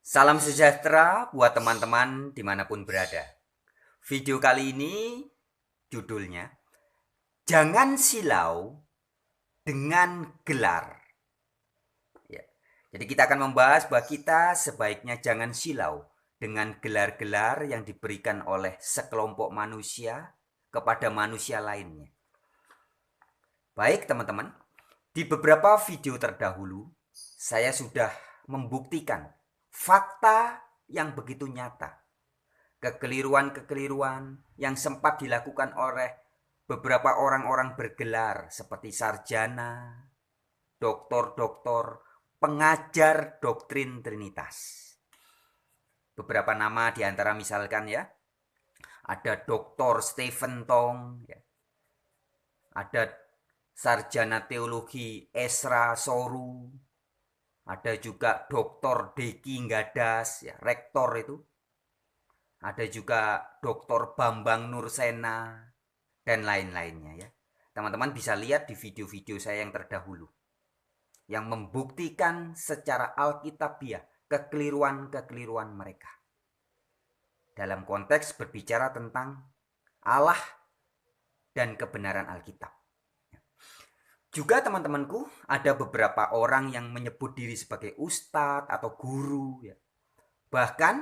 Salam sejahtera buat teman-teman dimanapun berada. Video kali ini judulnya Jangan Silau dengan Gelar. Ya. Jadi kita akan membahas bahwa kita sebaiknya jangan silau dengan gelar-gelar yang diberikan oleh sekelompok manusia kepada manusia lainnya. Baik teman-teman, di beberapa video terdahulu saya sudah membuktikan fakta yang begitu nyata, kekeliruan-kekeliruan yang sempat dilakukan oleh beberapa orang-orang bergelar seperti sarjana, doktor-doktor, pengajar doktrin Trinitas. Beberapa nama diantara misalkan ya, ada Dr. Stephen Tong, ya. Ada sarjana teologi Esra Soru, ada juga Dr. Deki Gadas, ya, rektor itu. Ada juga Dr. Bambang Nursena dan lain-lainnya ya. Teman-teman bisa lihat di video-video saya yang terdahulu yang membuktikan secara alkitabiah kekeliruan-kekeliruan mereka dalam konteks berbicara tentang Allah dan kebenaran Alkitab. Juga teman-temanku, ada beberapa orang yang menyebut diri sebagai ustadz atau guru ya. Bahkan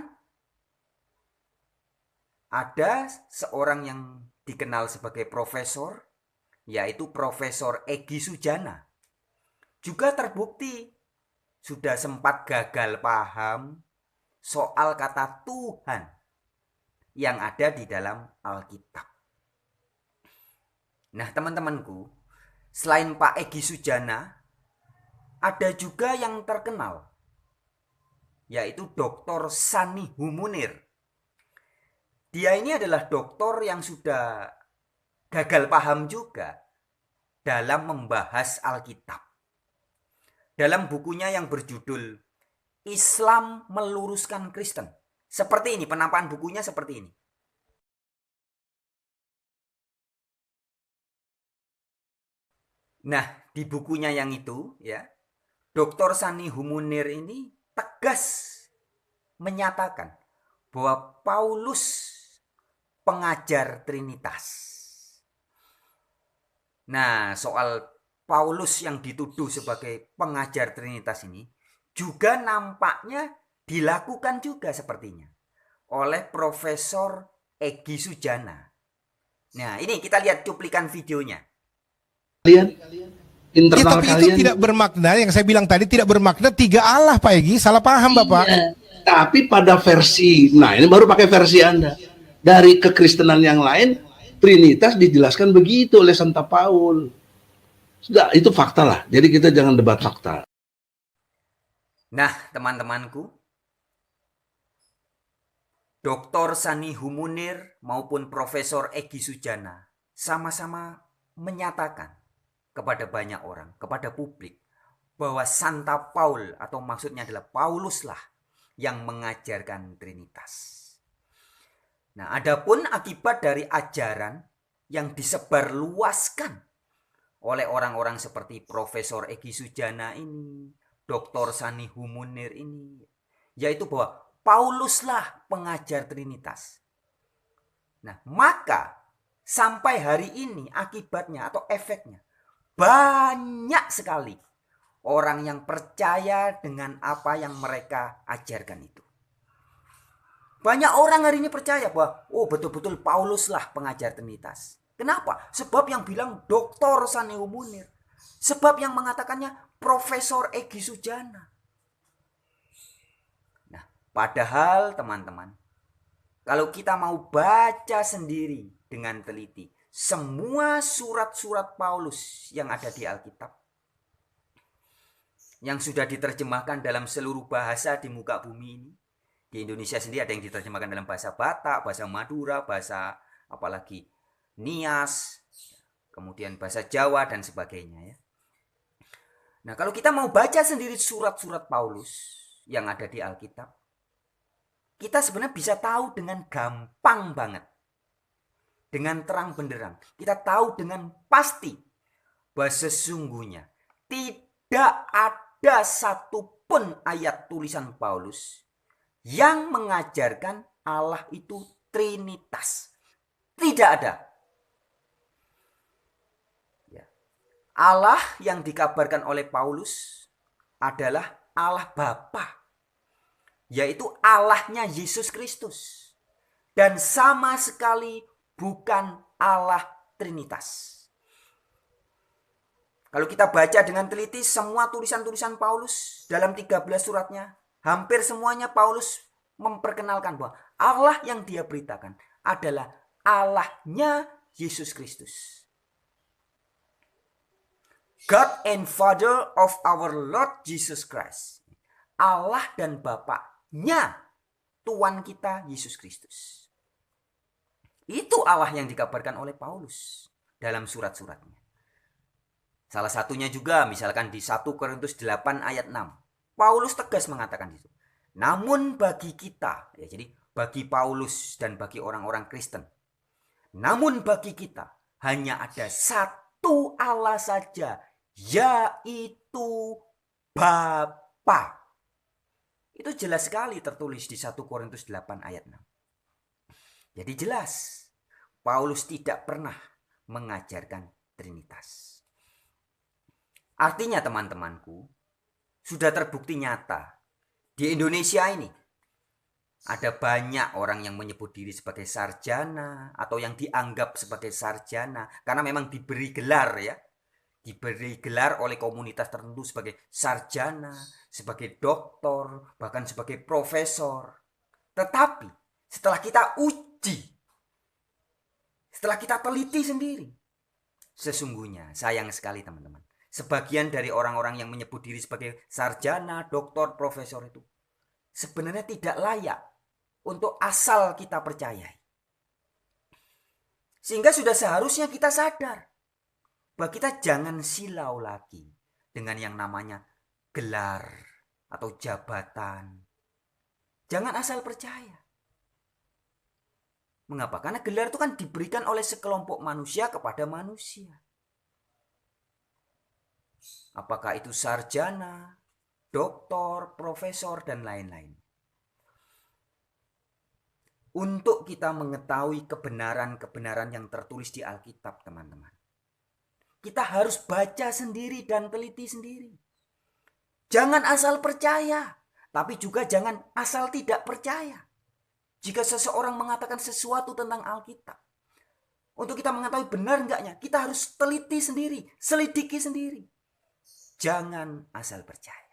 ada seorang yang dikenal sebagai profesor, yaitu Profesor Egy Sujana. Juga terbukti sudah sempat gagal paham soal kata Tuhan yang ada di dalam Alkitab. Nah teman-temanku, selain Pak Egy Sujana, ada juga yang terkenal, yaitu Dr. Sani Humunir. Dia ini adalah doktor yang sudah gagal paham juga dalam membahas Alkitab. Dalam bukunya yang berjudul Islam Meluruskan Kristen. Seperti ini, penampakan bukunya seperti ini. Nah, di bukunya yang itu ya, Dr. Sani Humunir ini tegas menyatakan bahwa Paulus pengajar Trinitas. Nah, soal Paulus yang dituduh sebagai pengajar Trinitas ini juga nampaknya dilakukan juga sepertinya oleh Profesor Egy Sujana. Nah, ini kita lihat cuplikan videonya. Kalian internal tapi kalian itu tidak bermakna, yang saya bilang tadi tidak bermakna tiga Allah, Pak Egy. Salah paham Bapak. Tapi pada versi, nah ini baru pakai versi Anda. Dari kekristenan yang lain, Trinitas dijelaskan begitu oleh Santa Paul. Sudah, itu fakta lah. Jadi kita jangan debat fakta. Nah, teman-temanku, Dr. Sani Humunir maupun Profesor Egy Sujana sama-sama menyatakan kepada banyak orang, kepada publik, bahwa Santa Paul atau maksudnya adalah Paulus lah yang mengajarkan Trinitas. Nah, adapun akibat dari ajaran yang disebarluaskan oleh orang-orang seperti Profesor Egy Sujana ini, Dr. Sani Humunir ini, yaitu bahwa Pauluslah pengajar Trinitas. Nah, maka sampai hari ini akibatnya atau efeknya banyak sekali orang yang percaya dengan apa yang mereka ajarkan itu. Banyak orang hari ini percaya bahwa betul-betul Pauluslah pengajar Trinitas. Kenapa? Sebab yang bilang Dr. Sani Humunir. Sebab yang mengatakannya Profesor Egy Sujana. Nah, padahal teman-teman, kalau kita mau baca sendiri dengan teliti semua surat-surat Paulus yang ada di Alkitab, yang sudah diterjemahkan dalam seluruh bahasa di muka bumi ini. Di Indonesia sendiri ada yang diterjemahkan dalam bahasa Batak, bahasa Madura, bahasa apalagi Nias, kemudian bahasa Jawa dan sebagainya ya. Nah, kalau kita mau baca sendiri surat-surat Paulus yang ada di Alkitab, kita sebenarnya bisa tahu dengan gampang banget. Dengan terang benderang. Kita tahu dengan pasti bahwa sesungguhnya tidak ada satupun ayat tulisan Paulus yang mengajarkan Allah itu Trinitas. Tidak ada. Ya. Allah yang dikabarkan oleh Paulus adalah Allah Bapa, yaitu Allahnya Yesus Kristus. Dan sama sekali bukan Allah Trinitas. Kalau kita baca dengan teliti semua tulisan-tulisan Paulus dalam 13 suratnya, hampir semuanya Paulus memperkenalkan bahwa Allah yang dia beritakan adalah Allahnya Yesus Kristus. God and Father of our Lord Jesus Christ. Allah dan Bapaknya Tuhan kita Yesus Kristus. Itu Allah yang dikabarkan oleh Paulus dalam surat-suratnya. Salah satunya juga misalkan di 1 Korintus 8 ayat 6. Paulus tegas mengatakan itu. Namun bagi kita, ya jadi bagi Paulus dan bagi orang-orang Kristen. Namun bagi kita hanya ada satu Allah saja, yaitu Bapa. Itu jelas sekali tertulis di 1 Korintus 8 ayat 6. Jadi jelas, Paulus tidak pernah mengajarkan Trinitas. Artinya teman-temanku, sudah terbukti nyata. Di Indonesia ini, ada banyak orang yang menyebut diri sebagai sarjana atau yang dianggap sebagai sarjana. Karena memang diberi gelar ya. Diberi gelar oleh komunitas tertentu sebagai sarjana, sebagai doktor, bahkan sebagai profesor. Tetapi setelah kita uji, setelah kita teliti sendiri, sesungguhnya sayang sekali teman-teman, sebagian dari orang-orang yang menyebut diri sebagai sarjana, doktor, profesor itu sebenarnya tidak layak untuk asal kita percayai. Sehingga sudah seharusnya kita sadar bahwa kita jangan silau lagi dengan yang namanya gelar atau jabatan. Jangan asal percaya. Mengapa? Karena gelar itu kan diberikan oleh sekelompok manusia kepada manusia. Apakah itu sarjana, doktor, profesor, dan lain-lain. Untuk kita mengetahui kebenaran-kebenaran yang tertulis di Alkitab, teman-teman, kita harus baca sendiri dan teliti sendiri. Jangan asal percaya, tapi juga jangan asal tidak percaya. Jika seseorang mengatakan sesuatu tentang Alkitab, untuk kita mengetahui benar enggaknya, kita harus teliti sendiri, selidiki sendiri. Jangan asal percaya.